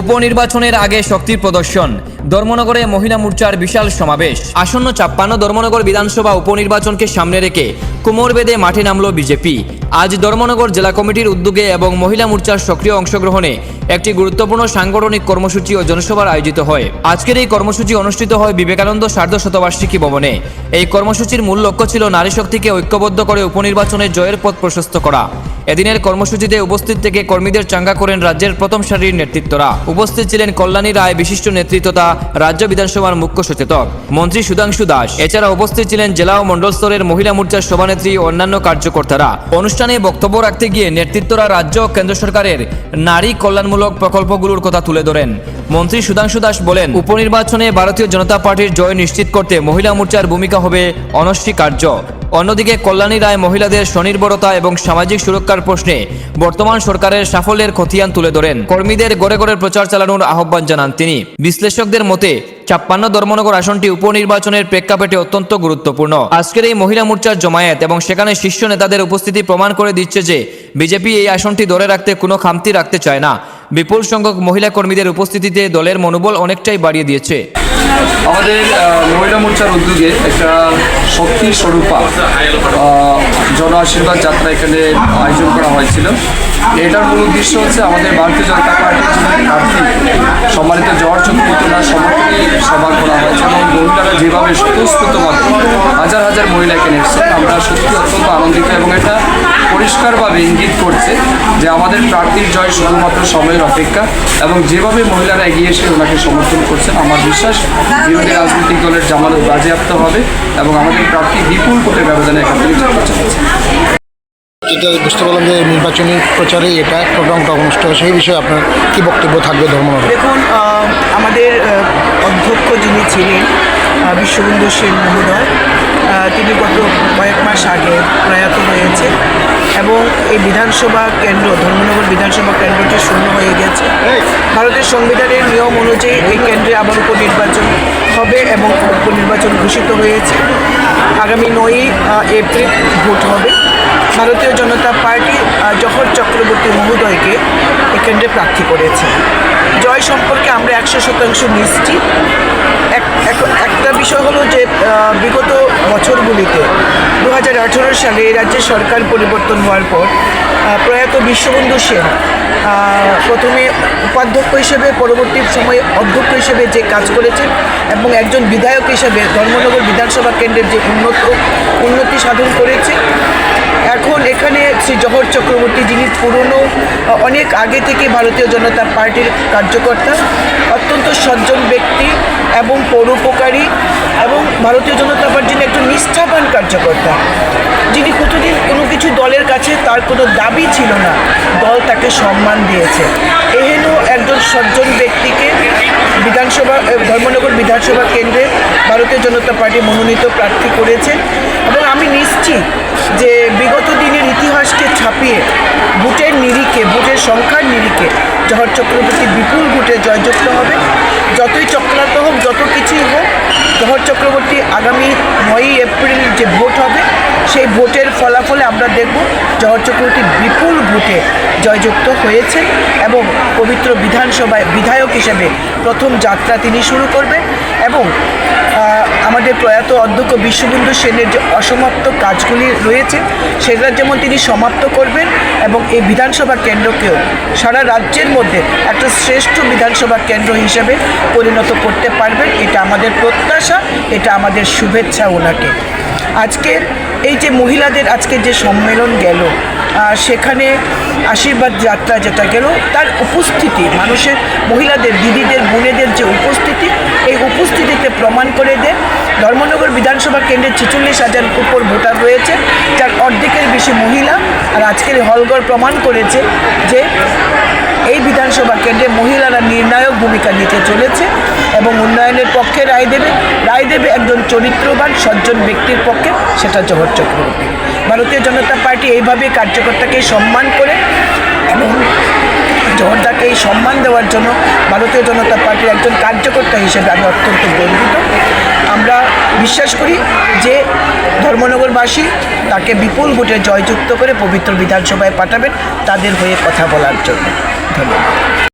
উপনির্বাচনের আগে শক্তির প্রদর্শন, ধর্মনগরে মহিলা মোর্চার বিশাল সমাবেশ। আসন্ন ৫৬ ধর্মনগর বিধানসভা উপনির্বাচনকে সামনে রেখে কোমর বেঁধে মাঠে নামল বিজেপি। আজ ধর্মনগর জেলা কমিটির উদ্যোগে এবং মহিলা মোর্চার সক্রিয় অংশগ্রহণে একটি গুরুত্বপূর্ণ সাংগঠনিক কর্মসূচি ও জনসভার আয়োজিত হয়। আজকের এই কর্মসূচি অনুষ্ঠিত হয় বিবেকানন্দ সার্ধশতবার্ষিকী ভবনে। এই কর্মসূচির মূল লক্ষ্য ছিল নারী শক্তিকে ঐক্যবদ্ধ করে উপনির্বাচনে জয়ের পথ প্রশস্ত করা। এদিনের কর্মসূচিতে উপস্থিত থেকে কর্মীদের চাঙ্গা করেন রাজ্যের প্রথম সারির নেতৃত্বরা। উপস্থিত ছিলেন কল্যাণী রায়, বিশিষ্ট নেতৃত্বতা, রাজ্য বিধানসভার মুখ্য সচেতক মন্ত্রী সুধাংশু দাস। এছাড়া উপস্থিত ছিলেন জেলা ও মণ্ডল স্তরের মহিলা মোর্চার সভানেত্রী ও অন্যান্য কার্যকর্তারা। অনুষ্ঠানে বক্তব্য রাখতে গিয়ে নেতৃত্বরা রাজ্য ও কেন্দ্র সরকারের নারী কল্যাণমূলক প্রকল্পগুলোর কথা তুলে ধরেন। মন্ত্রী সুধাংশু দাস বলেন, উপনির্বাচনে ভারতীয় জনতা পার্টির জয় নিশ্চিত করতে মহিলা মোর্চার ভূমিকা হবে অনস্বীকার্য। অন্যদিকে কল্যাণী রায় মহিলাদের স্বনির্ভরতা এবং সামাজিক সুরক্ষার প্রশ্নে বর্তমান সরকারের সাফল্যের খতিয়ান তুলে ধরেন। কর্মীদের গড়ে গড়ে প্রচার চালানোর আহ্বান জানান তিনি। বিশ্লেষকদের মতে ৫৬ ধর্মনগর আসনটি উপনির্বাচনের প্রেক্ষাপটে অত্যন্ত গুরুত্বপূর্ণ। আজকের এই মহিলা মোর্চার জমায়েত এবং সেখানে শীর্ষ নেতাদের উপস্থিতি প্রমাণ করে দিচ্ছে যে বিজেপি এই আসনটি ধরে রাখতে কোনো খামতি রাখতে চায় না। বিপুল সংখ্যক মহিলা কর্মীদের উপস্থিতিতে দলের মনোবল অনেকটাই বাড়িয়ে দিয়েছে। আমাদের মহিলা মোর্চার উদ্যোগে একটা শক্তি স্বরূপা জন আশীর্বাদ যাত্রা এখানে আয়োজন করা হয়েছিল। এটার মূল উদ্দেশ্য হচ্ছে আমাদের ভারতীয় জনতা পার্টির প্রার্থী সম্মানিত জওহর চক্রবর্তী ওনার সমর্থনে সভা করা হয়েছে এবং মহিলারা যেভাবে স্বতঃস্ফূর্তভাবে হাজার হাজার মহিলা এখানে এসেছেন, আমরা সত্যি অত্যন্ত আনন্দিত এবং এটা পরিষ্কারভাবে ইঙ্গিত করছে যে আমাদের প্রার্থীর জয় শুধুমাত্র সময়ের অপেক্ষা এবং যেভাবে মহিলারা এগিয়ে এসে ওনাকে সমর্থন করছেন, আমার বিশ্বাস বিরোধী রাজনৈতিক দলের জামানত বাজেয়াপ্ত হবে এবং আমাদের প্রার্থী বিপুল ভোটের ব্যবধানে এখান থেকে নির্বাচন হচ্ছে। যেটা বুঝতে পারলাম যে নির্বাচনী প্রচারে এটা প্রোগ্রামটা অনুষ্ঠিত হয়, সেই বিষয়ে আপনার কি বক্তব্য থাকবে ধর্মনগর? দেখুন, আমাদের অধ্যক্ষ যিনি ছিলেন বিশ্ববন্ধু সেন মহোদয়, তিনি গত কয়েক মাস আগে প্রয়াত হয়েছে এবং এই বিধানসভা কেন্দ্র ধর্মনগর বিধানসভা কেন্দ্রটি শূন্য হয়ে গেছে। ভারতের সংবিধানের নিয়ম অনুযায়ী এই কেন্দ্রে আবার উপনির্বাচন হবে এবং উপনির্বাচন ঘোষিত হয়েছে। আগামী ৯ এপ্রিল ভোট হবে। ভারতীয় জনতা পার্টি জওহর চক্রবর্তী মহোদয়কে এই কেন্দ্রে প্রার্থী করেছে। জয় সম্পর্কে আমরা ১০০% নিশ্চিত। একটা বিষয় হলো যে বিগত বছরগুলিতে ২০১৮ সালে রাজ্যের সরকার পরিবর্তন হওয়ার পর প্রয়াত বিশ্ববন্ধু সেন প্রথমে উপাধ্যক্ষ হিসেবে, পরবর্তী সময়ে অধ্যক্ষ হিসেবে যে কাজ করেছেন এবং একজন বিধায়ক হিসেবে ধর্মনগর বিধানসভা কেন্দ্রের যে উন্নতি সাধন করেছে। এখন এখানে শ্রী জওহর চক্রবর্তী, যিনি পুরনো অনেক আগে থেকে ভারতীয় জনতা পার্টির কার্যকর্তা, অত্যন্ত সজ্জন ব্যক্তি এবং পরোপকারী এবং ভারতীয় জনতা পার্টির একজন নিষ্ঠাবান কার্যকর্তা, যিনি কতদিন কোনো কিছু দলের কাছে তার কোনো দাবি ছিল না, দল তাকে সম্মান দিয়েছে। এহেন একজন সজ্জন ব্যক্তিকে ধর্মনগর বিধানসভা কেন্দ্রে ভারতীয় জনতা পার্টি মনোনীত প্রার্থী করেছে এবং আমি নিশ্চিত যে বিগত দিনের ইতিহাসকে ছাপিয়ে ভোটের নিরিখে, ভোটের সংখ্যার নিরিখে জওহর চক্রবর্তী বিপুল ভোটে জয়যুক্ত হবে। যতই চক্রান্ত হোক, যত কিছুই হোক, জওহর চক্রবর্তী আগামী ৯ এপ্রিল যে ভোট হবে, সেই ভোটের ফলাফলে আমরা দেখব জওহর চক্রবর্তী বিপুল ভোটে জয়যুক্ত হয়েছে এবং পবিত্র বিধানসভায় বিধায়ক হিসেবে প্রথম যাত্রা তিনি শুরু করবেন এবং আমাদের প্রয়াত অধ্যক্ষ বিশ্ববন্ধু সেনের যে অসমাপ্ত কাজগুলি রয়েছে সেগুলো যেমন তিনি সমাপ্ত করবেন এবং এই বিধানসভা কেন্দ্রকেও সারা রাজ্যের মধ্যে একটা শ্রেষ্ঠ বিধানসভা কেন্দ্র হিসেবে পরিণত করতে পারবেন, এটা আমাদের প্রত্যাশা, এটা আমাদের শুভেচ্ছা ওনাকে। আজকের এই যে মহিলাদের আজকে যে সম্মেলন গেল, সেখানে আশীর্বাদ যাত্রা যেটা গেল, তার উপস্থিতি, মানুষের, মহিলাদের, দিদিদের, বোনেদের যে উপস্থিতি, এই উপস্থিতিতে প্রমাণ করে দেয় ধর্মনগর বিধানসভা কেন্দ্রে ৪৬,০০০ উপর ভোটার রয়েছে, যার অর্ধেকের বেশি মহিলা। আর আজকের হলঘর প্রমাণ করেছে যে এই বিধানসভা কেন্দ্রে মহিলারা নির্ণায়ক ভূমিকা নিতে চলেছে এবং উন্নয়নের পক্ষে রায় দেবে একজন চরিত্রবান সজ্জন ব্যক্তির পক্ষে, সেটা জওহর চক্রবর্তী। ভারতীয় জনতা পার্টি এইভাবে কার্যকর্তাকে সম্মান করে এবং জওহরদাকে এই সম্মান দেওয়ার জন্য ভারতীয় জনতা পার্টির একজন কার্যকর্তা হিসেবে আমি অত্যন্ত গর্বিত। আমরা বিশ্বাস করি যে ধর্মনগরবাসী তাকে বিপুল ভোটে জয়যুক্ত করে পবিত্র বিধানসভায় পাঠাবেন তাদের হয়ে কথা বলার জন্য। ধন্যবাদ।